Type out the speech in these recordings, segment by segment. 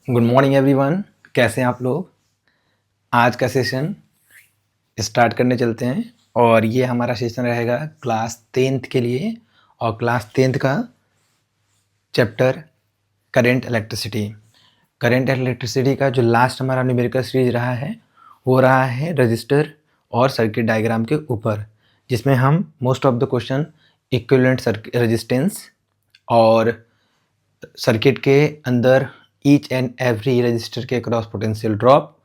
Good morning everyone. कैसे हैं आप लोग? आज का सेशन स्टार्ट करने चलते हैं और ये हमारा सेशन रहेगा क्लास 10th के लिए और क्लास 10th का chapter current electricity. Current electricity का जो लास्ट हमारा न्यूमेरिकल सीरीज रहा है वो रहा है रजिस्टर और सर्किट डायग्राम के ऊपर, जिसमें हम most of the question equivalent resistance और सर्किट के अंदर ईच एंड एवरी रजिस्टर के क्रॉस पोटेंशियल ड्रॉप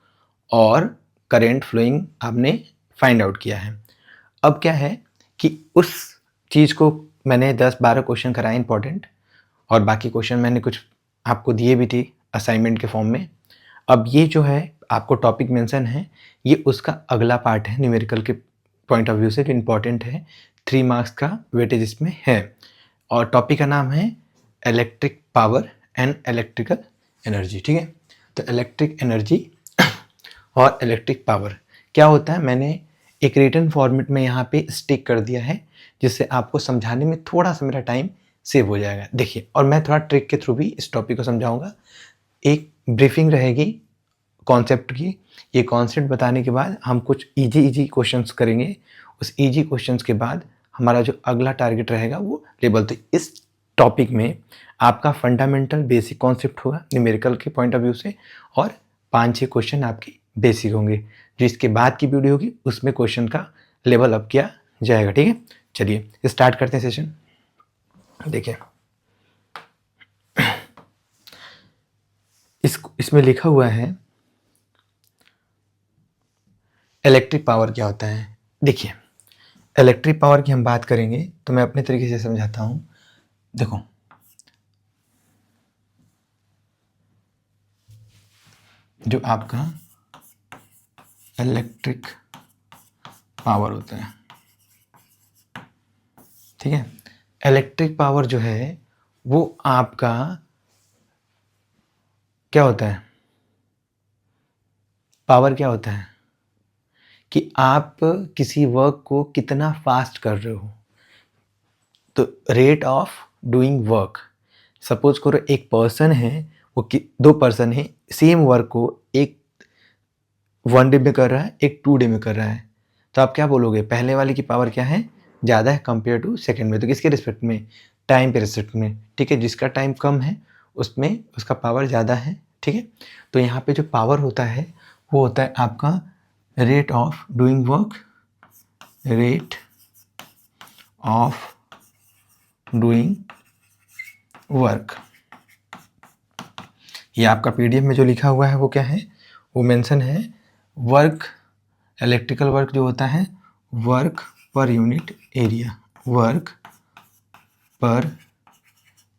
और करंट फ्लोइंग आपने फाइंड आउट किया है। अब क्या है कि उस चीज़ को मैंने 10-12 क्वेश्चन कराए इंपॉर्टेंट, और बाकी क्वेश्चन मैंने कुछ आपको दिए भी थे असाइनमेंट के फॉर्म में। अब ये जो है आपको टॉपिक मेंशन है, ये उसका अगला पार्ट है न्यूमेरिकल के पॉइंट ऑफ व्यू से, जो इम्पॉर्टेंट है। 3 मार्क्स का वेटेज इसमें है और टॉपिक का नाम है electric power and electrical energy. ठीक है, तो इलेक्ट्रिक एनर्जी और इलेक्ट्रिक पावर क्या होता है मैंने एक रिटन फॉर्मेट में यहाँ पे स्टिक कर दिया है, जिससे आपको समझाने में थोड़ा सा मेरा टाइम सेव हो जाएगा। देखिए, और मैं थोड़ा ट्रिक के थ्रू भी इस टॉपिक को समझाऊंगा। एक ब्रीफिंग रहेगी कॉन्सेप्ट की। ये कॉन्सेप्ट बताने के बाद हम कुछ इजी क्वेश्चंस करेंगे। उस इजी क्वेश्चंस के बाद हमारा जो अगला टारगेट रहेगा वो लेवल। तो इस टॉपिक में आपका फंडामेंटल बेसिक कॉन्सेप्ट होगा न्यूमेरिकल के पॉइंट ऑफ व्यू से, और 5-6 क्वेश्चन आपके बेसिक होंगे। जो इसके बाद की वीडियो होगी उसमें क्वेश्चन का लेवल अप किया जाएगा। ठीक है, चलिए स्टार्ट करते हैं सेशन। देखिए, इसमें लिखा हुआ है इलेक्ट्रिक पावर क्या होता है। देखिए, इलेक्ट्रिक पावर की हम बात करेंगे तो मैं अपने तरीके से समझाता हूँ। देखो, जो आपका इलेक्ट्रिक पावर होता है, ठीक है, इलेक्ट्रिक पावर जो है वो आपका क्या होता है, पावर क्या होता है कि आप किसी वर्क को कितना फास्ट कर रहे हो। तो rate of doing work, suppose करो एक पर्सन है, वो 2 पर्सन है, सेम वर्क को एक 1 डे में कर रहा है, एक 2 डे में कर रहा है। तो आप क्या बोलोगे, पहले वाले की पावर क्या है, ज़्यादा है कंपेयर टू सेकंड में। तो किसके रिस्पेक्ट में, टाइम के रिस्पेक्ट में। ठीक है, जिसका टाइम कम है उसमें उसका पावर ज़्यादा है। ठीक है, तो यहाँ पे जो पावर होता है वो होता है आपका rate of doing work, rate of doing work. ये आपका पीडीएफ में जो लिखा हुआ है वो क्या है, वो मेंशन है वर्क, इलेक्ट्रिकल वर्क जो होता है work per unit area, work per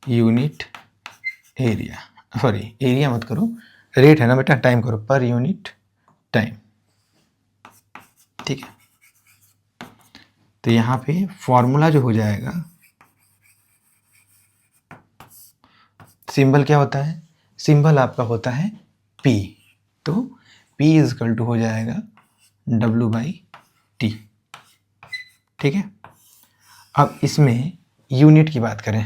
unit area, sorry area मत करो, रेट है ना बेटा, टाइम करो, पर यूनिट टाइम। ठीक है, तो यहाँ पे फॉर्मूला जो हो जाएगा, सिंबल क्या होता है, सिंबल आपका होता है P। तो P इज इक्वल टू हो जाएगा W/T। ठीक है, अब इसमें यूनिट की बात करें,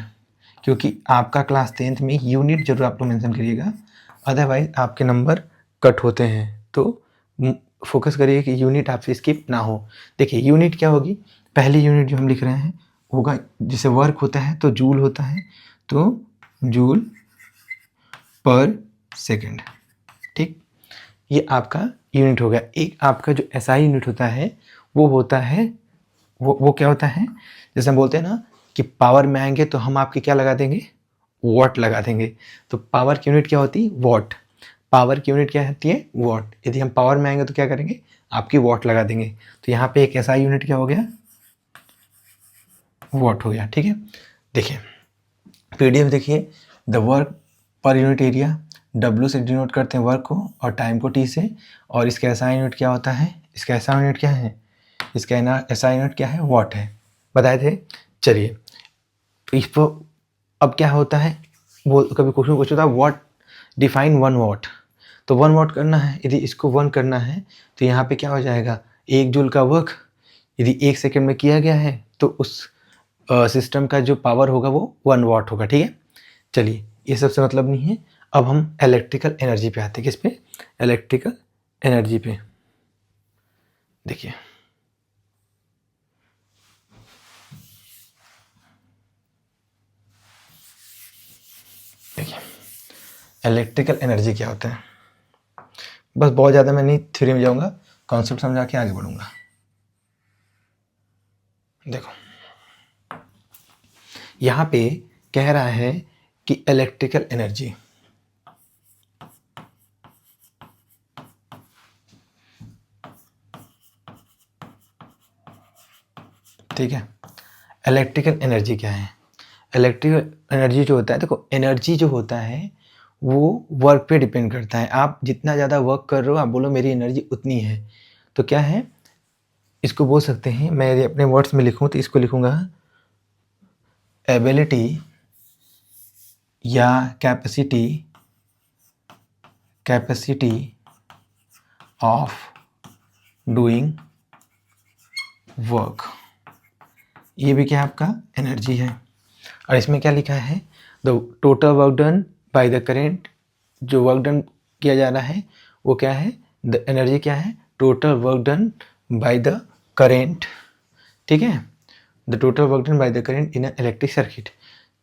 क्योंकि आपका क्लास 10th में यूनिट जरूर आप लोग मेंशन करिएगा, अदरवाइज आपके नंबर कट होते हैं। तो फोकस करिए कि यूनिट आपसे स्किप ना हो। देखिए, यूनिट क्या होगी, पहली यूनिट जो हम लिख रहे हैं होगा, जैसे वर्क होता है तो जूल होता है, तो जूल पर सेकेंड। ठीक, ये आपका यूनिट हो गया। एक आपका जो एसआई यूनिट होता है वो होता है, वो क्या होता है, जैसे हम बोलते हैं ना कि पावर में आएंगे तो हम आपके क्या लगा देंगे, वॉट लगा देंगे। तो पावर की यूनिट क्या होती है, वॉट। पावर की यूनिट क्या होती है, वॉट। यदि हम पावर में आएंगे तो क्या करेंगे, आपकी वॉट लगा देंगे। तो यहाँ पे एक एसआई यूनिट क्या हो गया, वॉट हो गया। ठीक है, देखिए पीडीएफ देखिए, the work per unit area, W से डिनोट करते हैं वर्क को और टाइम को T से, और इसका एसआई यूनिट क्या होता है, इसका एसआई यूनिट क्या है, इसका एसआई यूनिट क्या है, वॉट है, बताए थे। चलिए, तो इस पर अब क्या होता है, वो कभी क्वेश्चन पूछता है वॉट डिफाइन 1 वॉट। तो 1 वॉट करना है, यदि इसको 1 करना है तो यहाँ पे क्या हो जाएगा, 1 जूल का वर्क यदि 1 सेकेंड में किया गया है तो उस सिस्टम का जो पावर होगा वो 1 वॉट होगा। ठीक है, चलिए ये सबसे मतलब नहीं है। अब हम इलेक्ट्रिकल एनर्जी पे आते हैं। किस पे? इलेक्ट्रिकल एनर्जी पे। देखिए इलेक्ट्रिकल एनर्जी क्या होता है। बस बहुत ज़्यादा मैं नहीं थ्योरी में जाऊंगा, कॉन्सेप्ट समझा के आगे बढ़ूंगा। देखो यहाँ पे कह रहा है कि इलेक्ट्रिकल एनर्जी, ठीक है। इलेक्ट्रिकल एनर्जी क्या है? इलेक्ट्रिकल एनर्जी जो होता है, देखो एनर्जी जो होता है वो वर्क पे डिपेंड करता है। आप जितना ज़्यादा वर्क कर रहे हो, आप बोलो मेरी एनर्जी उतनी है, तो क्या है, इसको बोल सकते हैं, मैं अपने वर्ड्स में लिखूं तो इसको लिखूंगा एबिलिटी या कैपेसिटी ऑफ डूइंग वर्क। ये भी क्या है, आपका एनर्जी है। और इसमें क्या लिखा है, the total work done by the current, जो वर्क डन किया जा रहा है वो क्या है, द एनर्जी क्या है, total work done by the current, ठीक है, the total work done by the current in electric circuit.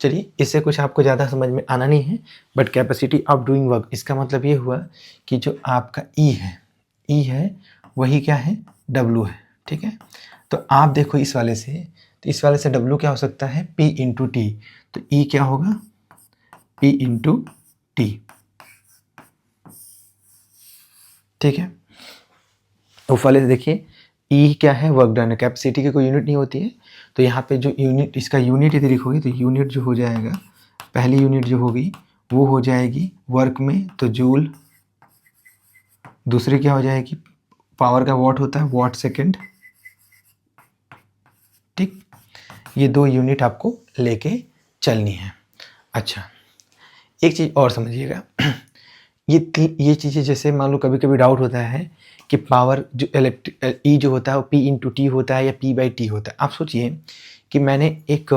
चलिए इससे कुछ आपको ज़्यादा समझ में आना नहीं है, but capacity of doing work, इसका मतलब ये हुआ कि जो आपका ई है वही क्या है, डब्लू है, ठीक है। तो आप देखो इस वाले से, तो इस वाले से डब्लू क्या हो सकता है, पी इंटू टी, तो ई क्या होगा, पी इंटू टी, ठीक है। उस वाले से देखिए ई क्या है, वर्क डन है, कैपेसिटी की कोई यूनिट नहीं होती है, तो यहाँ पे जो यूनिट, इसका यूनिट यदि लिखोगे तो यूनिट जो हो जाएगा, पहली यूनिट जो होगी वो हो जाएगी वर्क में, तो जूल, दूसरी क्या हो जाएगी, पावर का वॉट होता है, वॉट सेकेंड, ठीक। ये दो यूनिट आपको लेके चलनी है। अच्छा एक चीज़ और समझिएगा, ये चीज़ें जैसे मान लो कभी कभी डाउट होता है कि पावर जो इलेक्ट्रिक ई जो होता है वो पी इंटू टी होता है या पी बाई टी होता है। आप सोचिए कि मैंने एक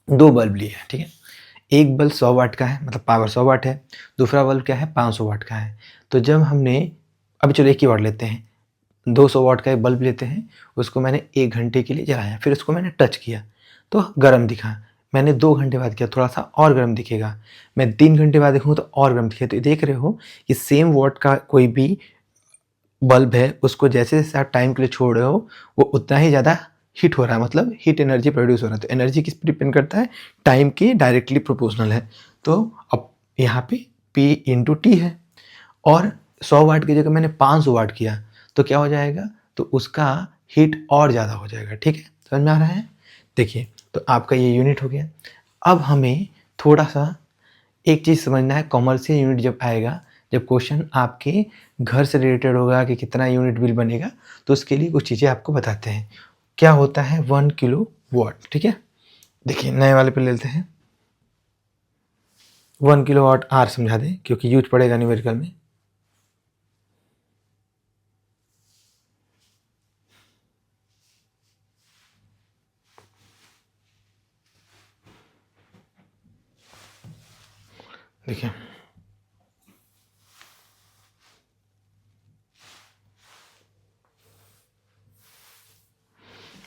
दो बल्ब लिए है, ठीक है, एक बल्ब 100 वाट का है, मतलब पावर 100 वाट है, दूसरा बल्ब क्या है, 500 वाट का है। तो जब हमने, अभी चलो एक ही वाट लेते हैं, 200 वाट का एक बल्ब लेते हैं, उसको मैंने 1 घंटे के लिए जलाया, फिर उसको मैंने टच किया तो गर्म दिखा, मैंने 2 घंटे बाद किया थोड़ा सा और गर्म दिखेगा, मैं 3 घंटे बाद देखूँ तो और गर्म दिखेगा। तो देख रहे हो कि सेम वॉट का कोई भी बल्ब है, उसको जैसे जैसे आप टाइम के लिए छोड़ रहे हो वो उतना ही ज़्यादा हीट हो रहा है, मतलब हीट एनर्जी प्रोड्यूस हो रहा है। तो एनर्जी किस पर डिपेंड करता है, टाइम के डायरेक्टली प्रोपोर्शनल है। तो अब यहाँ पे P इंटू टी है, और 100 वाट की जगह मैंने 500 वाट किया तो क्या हो जाएगा, तो उसका हीट और ज़्यादा हो जाएगा, ठीक है, समझ में आ रहा है। देखिए तो आपका ये यूनिट हो गया। अब हमें थोड़ा सा एक चीज़ समझना है, कॉमर्शियल यूनिट जब आएगा, जब क्वेश्चन आपके घर से रिलेटेड होगा कि कितना यूनिट बिल बनेगा, तो उसके लिए कुछ चीज़ें आपको बताते हैं। क्या होता है 1 किलो वाट, ठीक है। देखिए नए वाले पे लेते हैं, 1 किलो वाट आर समझा दें क्योंकि यूज पड़ेगा न्यूमेरिकल में। देखिए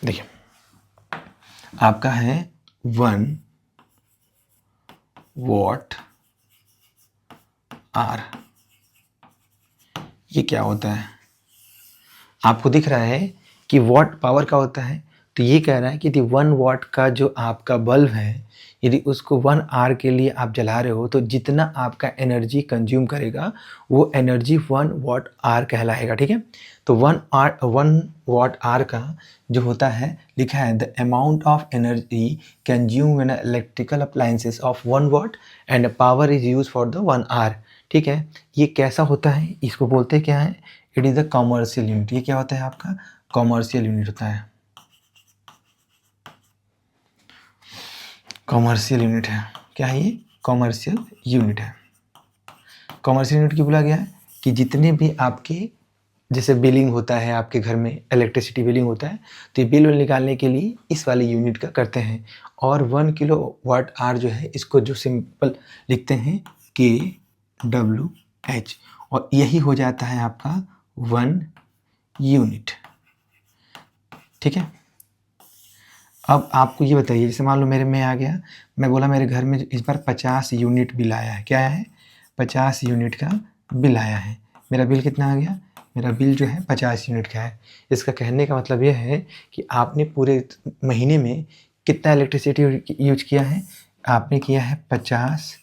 देखिए आपका है 1 वॉट आर, ये क्या होता है, आपको दिख रहा है कि वॉट पावर का होता है। तो ये कह रहा है कि यदि 1 वॉट का जो आपका बल्ब है, यदि उसको 1 आवर के लिए आप जला रहे हो, तो जितना आपका एनर्जी कंज्यूम करेगा वो एनर्जी 1 वॉट आवर कहलाएगा, ठीक है। तो 1 वॉट आवर का जो होता है, लिखा है the amount of energy consume when electrical appliances of 1 watt and power is use for the 1 hour, ठीक है। ये कैसा होता है, इसको बोलते हैं क्या है, it is the commercial unit. ये क्या होता है, आपका कॉमर्शियल यूनिट होता है, कॉमर्शियल यूनिट है। क्या है ये, कॉमर्शियल यूनिट है। कॉमर्शियल यूनिट क्यों बोला गया है, कि जितने भी आपके जैसे बिलिंग होता है आपके घर में, इलेक्ट्रिसिटी बिलिंग होता है, तो ये बिल निकालने के लिए इस वाले यूनिट का करते हैं। और 1 किलो वाट आवर जो है, इसको जो सिंपल लिखते हैं kWh, और यही हो जाता है आपका 1 यूनिट। ठीक है, अब आपको ये बताइए, जैसे मान लो मेरे में आ गया, मैं बोला मेरे घर में इस बार 50 यूनिट बिल आया है। क्या है? 50 यूनिट का बिल आया है। मेरा बिल कितना आ गया? मेरा बिल जो है 50 यूनिट का है। इसका कहने का मतलब यह है कि आपने पूरे महीने में कितना इलेक्ट्रिसिटी यूज किया है? आपने किया है 50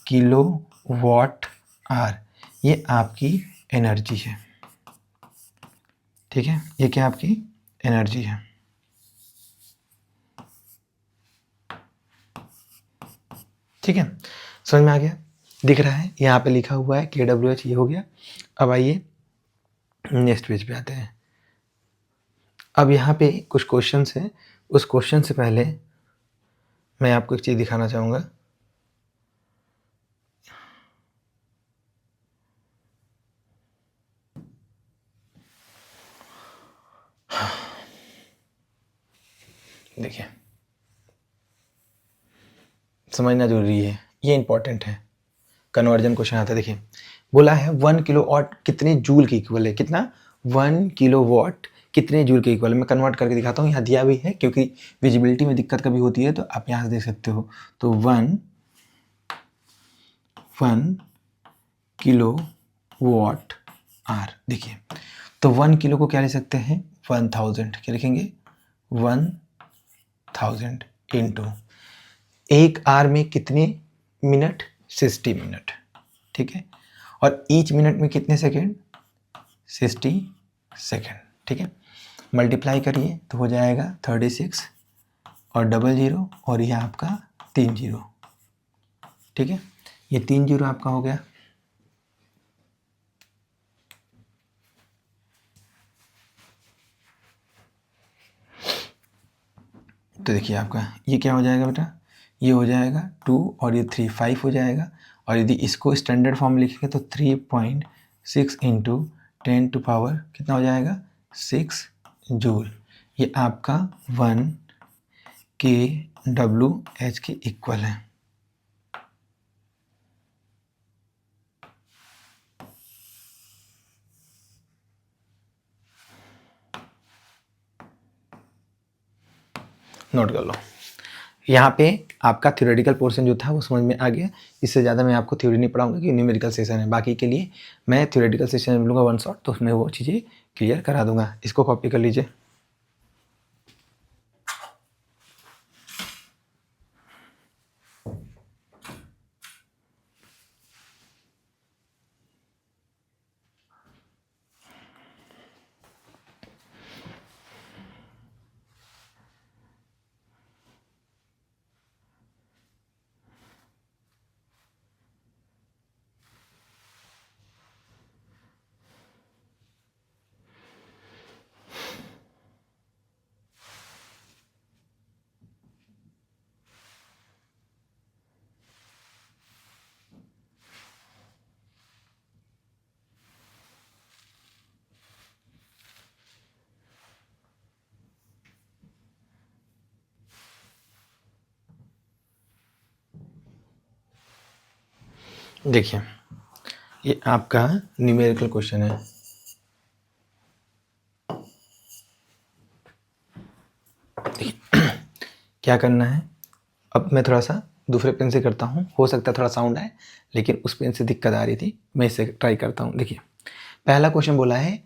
किलो वाट आवर। ये आपकी एनर्जी है। ठीक है, ये क्या आपकी एनर्जी है। ठीक है, समझ में आ गया? दिख रहा है यहाँ पे लिखा हुआ है kWh, ये हो गया। अब आइए नेक्स्ट पेज पे आते हैं। अब यहाँ पे कुछ क्वेश्चंस हैं। उस क्वेश्चन से पहले मैं आपको एक चीज़ दिखाना चाहूँगा। देखिए, समझना जरूरी है, ये इंपॉर्टेंट है। कन्वर्जन क्वेश्चन आता है। देखिए, बोला है 1 किलोवाट कितने जूल के इक्वल है? कितना? 1 किलोवाट कितने जूल के इक्वल है? मैं कन्वर्ट करके दिखाता हूँ, यहाँ दिया भी है, क्योंकि विजिबिलिटी में दिक्कत कभी होती है तो आप यहाँ से देख सकते हो। तो 1 किलोवाट आवर। देखिए, तो 1 किलो को क्या ले सकते हैं? 1000। क्या लिखेंगे? 1000 इंटू एक आवर में कितने मिनट? 60 मिनट। ठीक है, और ईच मिनट में कितने सेकेंड? 60 सेकेंड। ठीक है, मल्टीप्लाई करिए तो हो जाएगा 36 और 00 और यह आपका 30। ठीक है, ये 30 आपका हो गया। तो देखिए आपका ये क्या हो जाएगा बेटा? ये हो जाएगा 2 और ये 3, 5 हो जाएगा। और यदि इसको स्टैंडर्ड फॉर्म लिखेंगे तो 3.6 इंटू 10 टू पावर कितना हो जाएगा? 6 जूल। ये आपका 1 kWh के इक्वल है। नोट कर लो। यहाँ पे आपका थ्योरेटिकल पोर्शन जो था वो समझ में आ गया। इससे ज़्यादा मैं आपको थ्योरी नहीं पढ़ाऊंगा कि न्यूमेरिकल सेशन है। बाकी के लिए मैं थ्योरेटिकल सेशन मिलूंगा 1 शॉट, तो उसमें वो चीज़ें क्लियर करा दूंगा। इसको कॉपी कर लीजिए। देखिए, ये आपका न्यूमेरिकल क्वेश्चन है। क्या करना है? अब मैं थोड़ा सा दूसरे पेन से करता हूँ, हो सकता है थोड़ा साउंड आए, लेकिन उस पेन से दिक्कत आ रही थी, मैं इससे ट्राई करता हूँ। देखिए, पहला क्वेश्चन बोला है,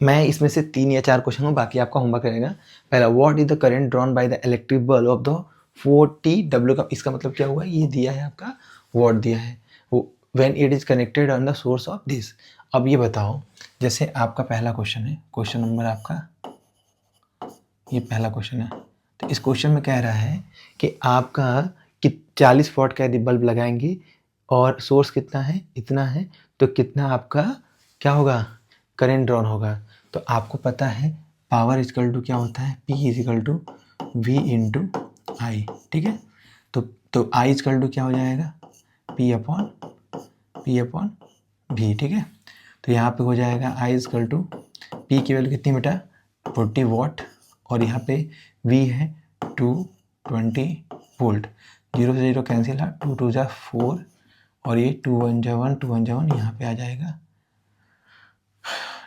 मैं इसमें से 3 या 4 क्वेश्चन हूँ, बाकी आपका होमवर्क रहेगा। पहला, what is the current drawn by the electric bulb of the 40 W का, इसका मतलब क्या हुआ? ये दिया है आपका वॉट दिया है, when it is connected on the source of this. अब ये बताओ, जैसे आपका पहला क्वेश्चन है, क्वेश्चन नंबर आपका ये पहला क्वेश्चन है, तो इस क्वेश्चन में कह रहा है कि आपका कि 40 वॉट का यदि बल्ब लगाएंगे और सोर्स कितना है? इतना है, तो कितना आपका क्या होगा? करंट ड्रॉन होगा। तो आपको पता है पावर इजकल टू क्या होता है? P equal to V into I. ठीक है, तो I इजकल टू क्या हो जाएगा? P upon V। ठीक है, तो यहाँ पे हो जाएगा I इजकल टू P की वैल्यू कितनी बेटा? 40 वॉट, और यहाँ पे V है 220 वोल्ट। 0 से 0 कैंसिल है, 2 2 जा 4 और ये 2 1 जा 1, 2 1 जा 1 यहाँ पे आ जाएगा,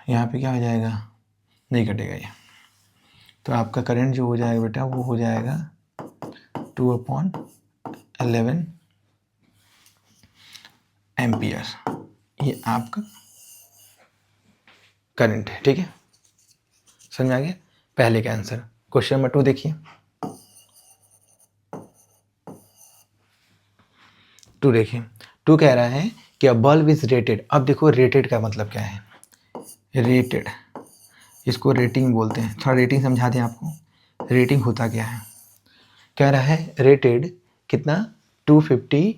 यहाँ पे क्या हो जाएगा, नहीं कटेगा ये। तो आपका करंट जो हो जाएगा बेटा वो हो जाएगा 2/11 एम्पियर। ये आपका करंट है, ठीक है, समझ में आ गया पहले का आंसर। क्वेश्चन नंबर 2 देखिए, 2 देखिए, 2 कह रहा है कि अ बल्ब इज रेटेड। अब देखो रेटेड का मतलब क्या है, रेटेड, इसको रेटिंग बोलते हैं। थोड़ा रेटिंग समझा दें आपको, रेटिंग होता क्या है। कह रहा है रेटेड कितना, 250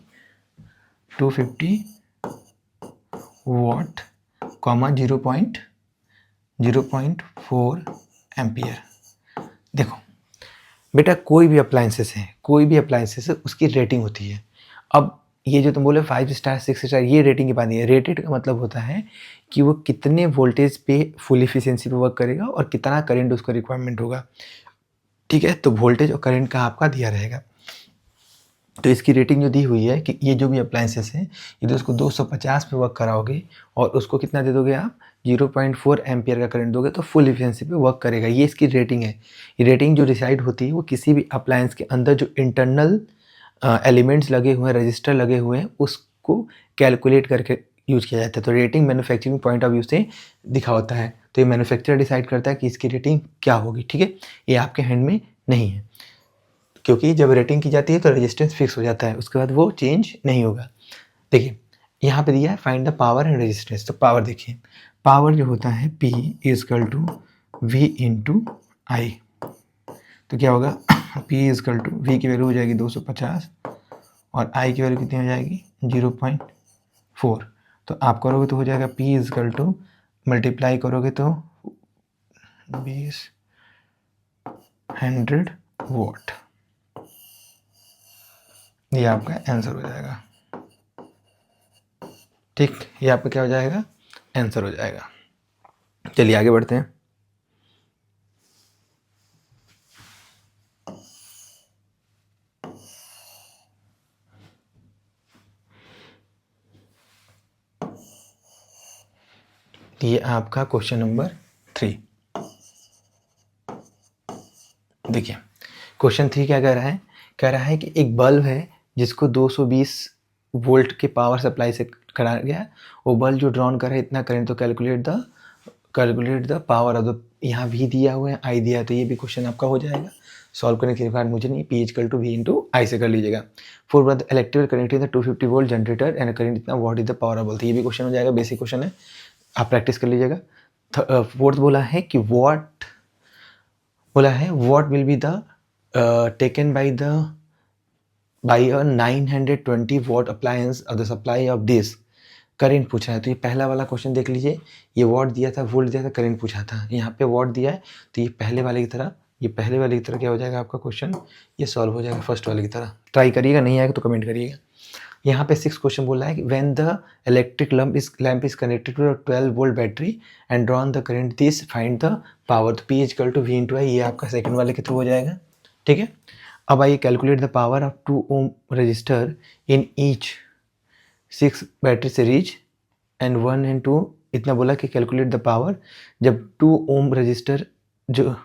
वॉट, 0.4 एम्पियर। देखो बेटा कोई भी अप्लाइंसेस है, कोई भी अप्लाइंसेस है उसकी रेटिंग होती है। अब ये जो तुम बोले 5 स्टार 6 स्टार, ये रेटिंग की बात नहीं है। रेटेड का मतलब होता है कि वो कितने वोल्टेज पे फुल इफिशिएंसी पे वर्क करेगा और कितना करंट उसका रिक्वायरमेंट होगा, ठीक है। तो वोल्टेज और करंट का आपका दिया रहेगा। तो इसकी रेटिंग जो दी हुई है कि ये जो भी अप्लाइंसेस हैं यदि उसको 250 पे वर्क कराओगे और उसको कितना दे दोगे आप, 0.4 एम्पियर का करंट दोगे तो फुल इफिशिएंसी पे वर्क करेगा। ये इसकी रेटिंग है। ये रेटिंग जो डिसाइड होती है वो किसी भी अप्लायंस के अंदर जो इंटरनल एलिमेंट्स लगे हुए हैं, रजिस्टर लगे हुए हैं, उसको कैलकुलेट करके यूज किया जाता है। तो rating manufacturing point of view से दिखा होता है। तो ये मैन्युफैक्चरर डिसाइड करता है कि इसकी रेटिंग क्या होगी, ठीक है। ये आपके हैंड में नहीं है, क्योंकि जब रेटिंग की जाती है तो रेजिस्टेंस फिक्स हो जाता है, उसके बाद वो चेंज नहीं होगा। देखिए यहाँ पे दिया है find the power and resistance. तो पावर देखिए, पावर जो होता है P equal to V into I. तो क्या होगा, P इजकल टू V की वैल्यू हो जाएगी 250 और I की वैल्यू कितनी हो जाएगी 0.4। तो आप करोगे तो हो जाएगा P इजकल टू, मल्टीप्लाई करोगे तो 100 वॉट। ये आपका आंसर हो जाएगा, ठीक, ये आपका क्या हो जाएगा, आंसर हो जाएगा। चलिए आगे बढ़ते हैं। ये आपका क्वेश्चन नंबर 3। देखिए क्वेश्चन 3 क्या कह रहा है, कह रहा है कि एक बल्ब है जिसको 220 वोल्ट के पावर सप्लाई से कराया गया। वो बल्ब जो ड्रॉन कर रहा है इतना करंट, तो calculate the power of the, यहाँ भी दिया हुआ है, आई दिया है, तो ये भी क्वेश्चन आपका हो जाएगा। सॉल्व करने की रिक्वायरमेंट मुझे नहीं, P equal to V into I से कर लीजिएगा। For the electrical connect the 250 volt generator and current इतना, what is the power of bulb. ये भी क्वेश्चन हो जाएगा, बेसिक क्वेश्चन है, आप प्रैक्टिस कर लीजिएगा। फोर्थ बोला है कि what will be the taken by a 920 what appliance of the supply of this current पूछा है। तो ये पहला वाला क्वेश्चन देख लीजिए, ये वॉट दिया था, वोल्ट दिया था, करंट पूछा था, यहाँ पे वॉट दिया है। तो ये पहले वाले की तरह क्या हो जाएगा आपका क्वेश्चन, ये सॉल्व हो जाएगा फर्स्ट वाले की तरह। ट्राई करिएगा, नहीं आएगा तो कमेंट करिएगा। यहाँ पे 6 क्वेश्चन बोल रहा है कि when the electric lamp is connected to 12 volt battery and drawn the current this find the power. तो P equal to V into I, ये आपका सेकंड वाले के थ्रू हो जाएगा, ठीक है। अब आइए calculate the power of 2 ohm resistor in each 6 battery series and 1 and 2। इतना बोला कि कैलकुलेट द पावर जब 2 ओम रजिस्टर जो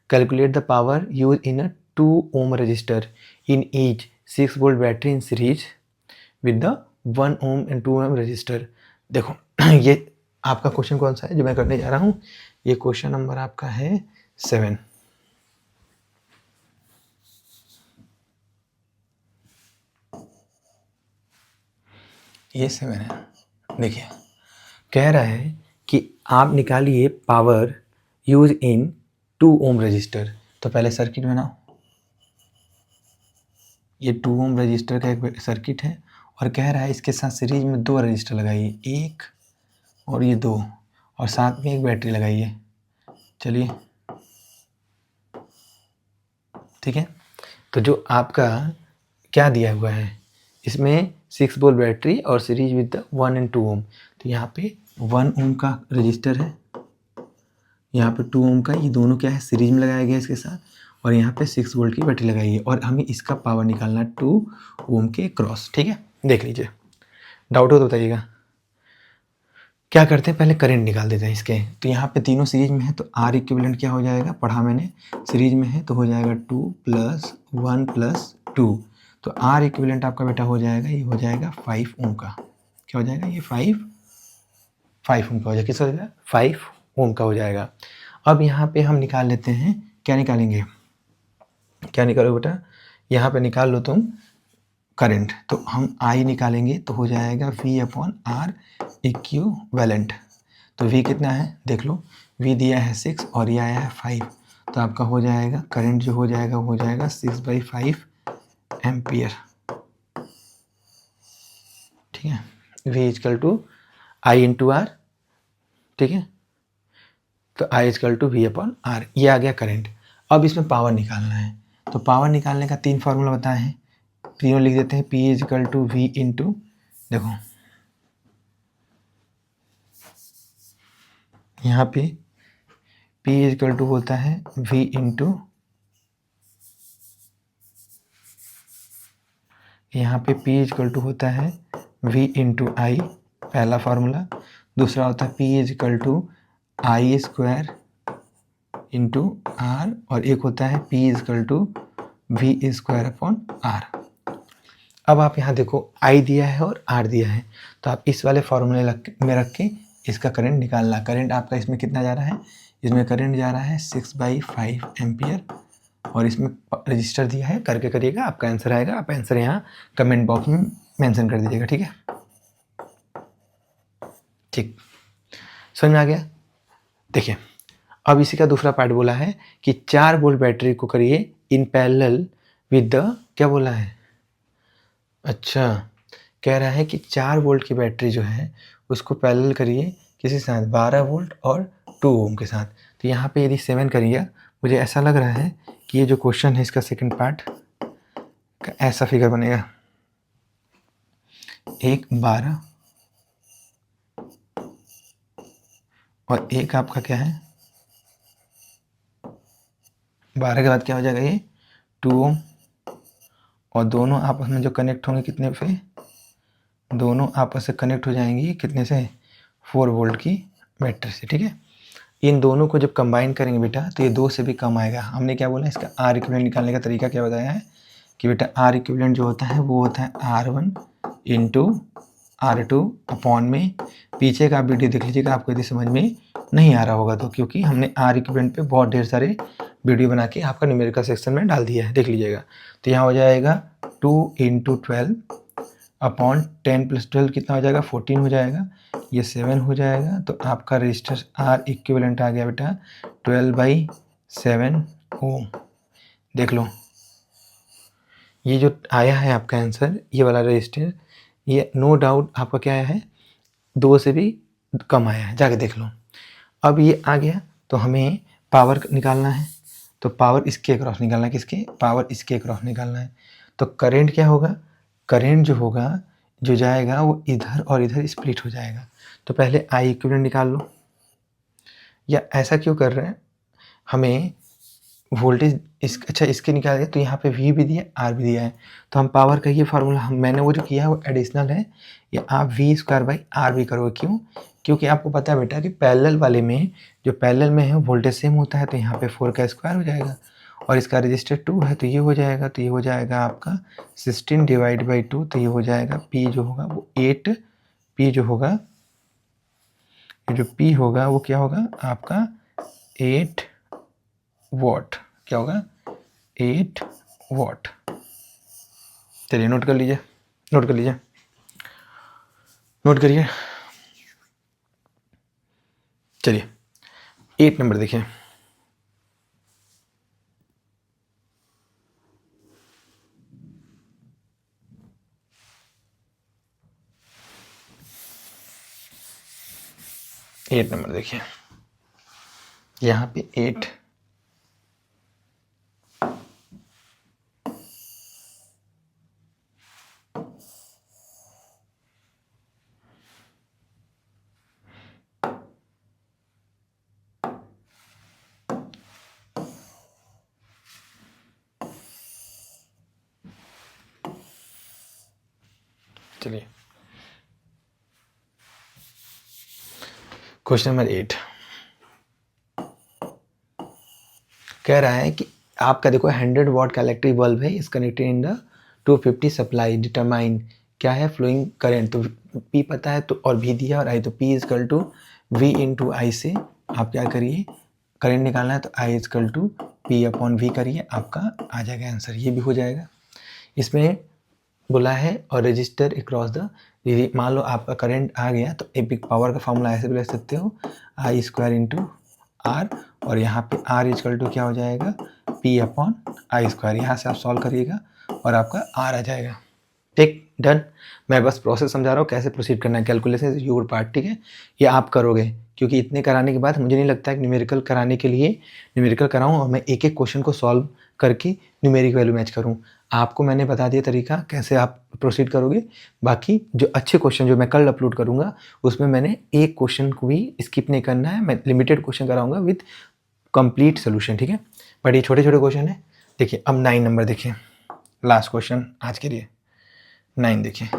calculate the power use in a 2 ohm resistor in each 6 volt battery in series with the 1 ohm and 2 ohm resistor. देखो ये आपका question कौन सा है जो मैं करने जा रहा हूँ, ये क्वेश्चन नंबर आपका है 7। ये 7 है। देखिए कह रहा है कि आप निकालिए power use in 2 ohm resistor. तो पहले सर्किट बनाओ, ये 2 ओम रजिस्टर का एक सर्किट है और कह रहा है इसके साथ सीरीज में 2 रजिस्टर लगाइए, एक और ये 2, और साथ में एक बैटरी लगाइए। चलिए ठीक है। तो जो आपका क्या दिया हुआ है इसमें 6 वोल्ट बैटरी और सीरीज विद 1 एंड 2 ओम। तो यहाँ पे 1 ओम का रजिस्टर है, यहाँ पे 2 ओम का, ये दोनों क्या है सीरीज में लगाया गया इसके साथ, और यहाँ पे 6 वोल्ट की बैटरी लगाई है और हमें इसका पावर निकालना 2 ओम के क्रॉस, ठीक है। देख लीजिए, डाउट हो तो बताइएगा। क्या करते हैं, पहले करंट निकाल देते हैं इसके। तो यहाँ पे तीनों सीरीज में है, तो आर इक्विवेलेंट क्या हो जाएगा, पढ़ा मैंने, सीरीज में है तो हो जाएगा 2 + 1 + 2। तो आर इक्विवेलेंट आपका बेटा हो जाएगा, ये हो जाएगा 5 ओम का। क्या हो जाएगा, ये 5 ओम का हो जाएगा। किस हो जाएगा, 5 ओम का हो जाएगा। अब यहाँ पे हम निकाल लेते हैं, क्या निकालेंगे, क्या निकालो बेटा, यहाँ पे निकाल लो तुम करंट। तो हम आई निकालेंगे तो हो जाएगा V/R इक्विवेलेंट। तो V कितना है देख लो, V दिया है 6 और ये आया है 5। तो आपका हो जाएगा करंट जो हो जाएगा वो हो जाएगा 6/5 एम्पियर। ठीक है, V = I/R। ठीक है, तो I = V/R, ये आ गया करंट। अब इसमें पावर निकालना है, तो पावर निकालने का 3 फार्मूला बताए हैं, तीनों लिख देते हैं। P = V इंटू, देखो यहाँ पे P = होता है V इंटू, यहाँ पे P = होता है V इंटू आई, पहला फार्मूला। दूसरा होता है P = I² इंटू आर, और एक होता है P = V²/R। अब आप यहाँ देखो I दिया है और R दिया है, तो आप इस वाले फार्मूले में रख के इसका करंट निकालना। करंट आपका इसमें कितना जा रहा है, इसमें करंट जा रहा है 6/5 एम्पियर, और इसमें रजिस्टर दिया है, करके करिएगा, आपका आंसर आएगा। आप आंसर यहाँ कमेंट बॉक्स में मेंशन कर दीजिएगा। ठीक है, ठीक, समझ में आ गया। देखिए, अब इसी का दूसरा पार्ट बोला है कि 4 वोल्ट बैटरी को करिए इन पैरेलल विद द, क्या बोला है, अच्छा, कह रहा है कि 4 वोल्ट की बैटरी जो है उसको पैरेलल करिए किसी साथ, 12 वोल्ट और 2 ओम के साथ। तो यहाँ पे यदि 7 करिए, मुझे ऐसा लग रहा है कि ये जो क्वेश्चन है इसका सेकंड पार्ट का ऐसा फिगर बनेगा, एक 12 और एक आपका क्या है, 12 के बाद क्या हो जाएगा, ये 2 ओम, और दोनों आपस में जो कनेक्ट होंगे कितने पे, दोनों आपस से कनेक्ट हो जाएंगी कितने से, 4 वोल्ट की बैटरी से। ठीक है, इन दोनों को जब कंबाइन करेंगे बेटा तो ये 2 से भी कम आएगा। हमने क्या बोला, इसका आर इक्विवेलेंट निकालने का तरीका क्या बताया है कि बेटा आर इक्विवेलेंट जो होता है वो होता है R1 इंटू R2 अपॉन में, पीछे का आप वीडियो देख लीजिएगा, आपको यदि समझ में नहीं आ रहा होगा तो, क्योंकि हमने आर इक्विवेलेंट पे बहुत ढेर सारे वीडियो बना के आपका न्यूमेरिकल सेक्शन में डाल दिया है, देख लीजिएगा। तो यहाँ हो जाएगा 2 × 12 अपॉन 10 + 12 कितना हो जाएगा, 14 हो जाएगा, ये 7 हो जाएगा। तो आपका रजिस्टर आर इक्विवेलेंट आ गया बेटा 12/7 ओम। देख लो, ये जो आया है आपका आंसर, ये वाला रजिस्टर, ये नो डाउट आपका क्या आया है, 2 से भी कम आया है, जाके देख लो। अब ये आ गया, तो हमें पावर निकालना है, तो पावर इसके अक्रॉस निकालना है, किसके, पावर इसके अक्रॉस निकालना है। तो करेंट क्या होगा, करेंट जो होगा, जो जाएगा वो इधर और इधर स्प्लिट हो जाएगा। तो पहले आई इक्विवेलेंट निकाल लो, या ऐसा क्यों कर रहे हैं, हमें वोल्टेज अच्छा इसके निकाल दिया, तो यहाँ पे V भी दिया, R भी दिया है, तो हम पावर का ये फार्मूला मैंने वो जो किया है वो एडिशनल है, या आप V²/R भी करोगे। क्यों, क्योंकि आपको पता है बेटा कि पैरेलल वाले में, जो पैरेलल में है वोल्टेज सेम होता है, तो यहाँ पे 4 का स्क्वायर हो जाएगा, और इसका रजिस्टर 2 है तो ये हो जाएगा, तो ये हो जाएगा आपका 16/2, तो ये हो जाएगा P जो होगा वो 8, P जो होगा, ये जो P होगा वो क्या होगा आपका 8 वॉट, क्या होगा 8 वॉट। चलिए नोट कर लीजिए, नोट कर लीजिए, नोट करिए। चलिए 8 नंबर देखिए, एट नंबर देखिए, यहाँ पे 8, चलिए क्वेश्चन नंबर 8 कह रहा है कि आपका देखो 100 वॉट का इलेक्ट्रिक बल्ब है, इस connected in the 250 supply, determine क्या है फ्लोइंग करंट, तो P पता है तो और V दिया और I, तो P equal to V into I से आप क्या करिए करंट निकालना है तो I equal to P upon V करिए, आपका आ जाएगा आंसर, ये भी हो जाएगा। इसमें बोला है और रजिस्टर अक्रॉस द, मान लो आपका करंट आ गया तो एपिक पावर का फॉर्मूला ऐसे भी लिख सकते हो आई स्क्वायर इंटू आर, और यहाँ पे आर इजकल टू क्या हो जाएगा पी अपॉन आई स्क्वायर, यहाँ से आप सॉल्व करिएगा और आपका आर आ जाएगा। ठीक, डन। मैं बस प्रोसेस समझा रहा हूँ कैसे प्रोसीड करना है, कैलकुलेशन इज योर पार्ट, ठीक है, ये आप करोगे, क्योंकि इतने कराने के बाद मुझे नहीं लगता है कि न्यूमेरिकल कराने के लिए न्यूमेरिकल कराऊँ और मैं एक एक क्वेश्चन को सॉल्व करके न्यूमेरिक वैल्यू मैच करूँ। आपको मैंने बता दिया तरीका कैसे आप प्रोसीड करोगे। बाकी जो अच्छे क्वेश्चन जो मैं कल अपलोड करूँगा उसमें मैंने एक क्वेश्चन को भी स्किप नहीं करना है, मैं लिमिटेड क्वेश्चन कराऊँगा विथ कंप्लीट सोल्यूशन, ठीक है। बट ये छोटे छोटे क्वेश्चन है। देखिए अब 9 नंबर देखिए, लास्ट क्वेश्चन आज के लिए। 9 देखिए,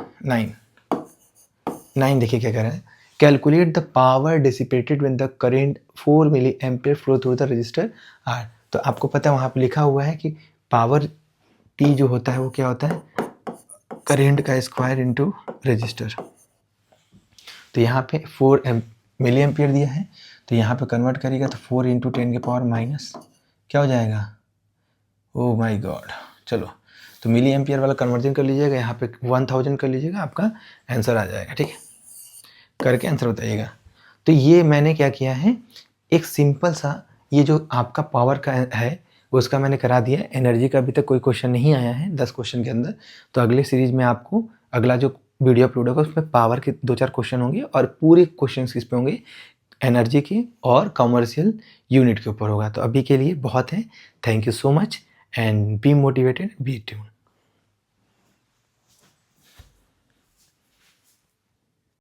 9 देखिए क्या कह रहा है, calculate the power dissipated when the current 4 milli ampere flow through the resistor R. तो आपको पता है वहाँ पे लिखा हुआ है कि पावर P जो होता है वो क्या होता है करेंट का स्क्वायर इंटू रजिस्टर। तो यहाँ पे 4 मिली एम्पियर दिया है, तो यहाँ पे कन्वर्ट करिएगा तो 4 इंटू 10 के पावर माइनस क्या हो जाएगा, ओ माय गॉड। चलो तो मिली एम्पियर वाला कन्वर्जन कर लीजिएगा, यहाँ पे 1000 कर लीजिएगा, आपका आंसर आ जाएगा, ठीक है, करके आंसर बताइएगा। तो ये मैंने क्या किया है, एक सिंपल सा ये जो आपका पावर का है उसका मैंने करा दिया। एनर्जी का अभी तक कोई क्वेश्चन नहीं आया है 10 क्वेश्चन के अंदर, तो अगले सीरीज में आपको अगला जो वीडियो अपलोड होगा उसमें पावर के 2-4 क्वेश्चन होंगे और पूरे क्वेश्चन किस पे होंगे, एनर्जी के और कमर्शियल यूनिट के ऊपर होगा। तो अभी के लिए बहुत है, thank you so much and be motivated, be tune.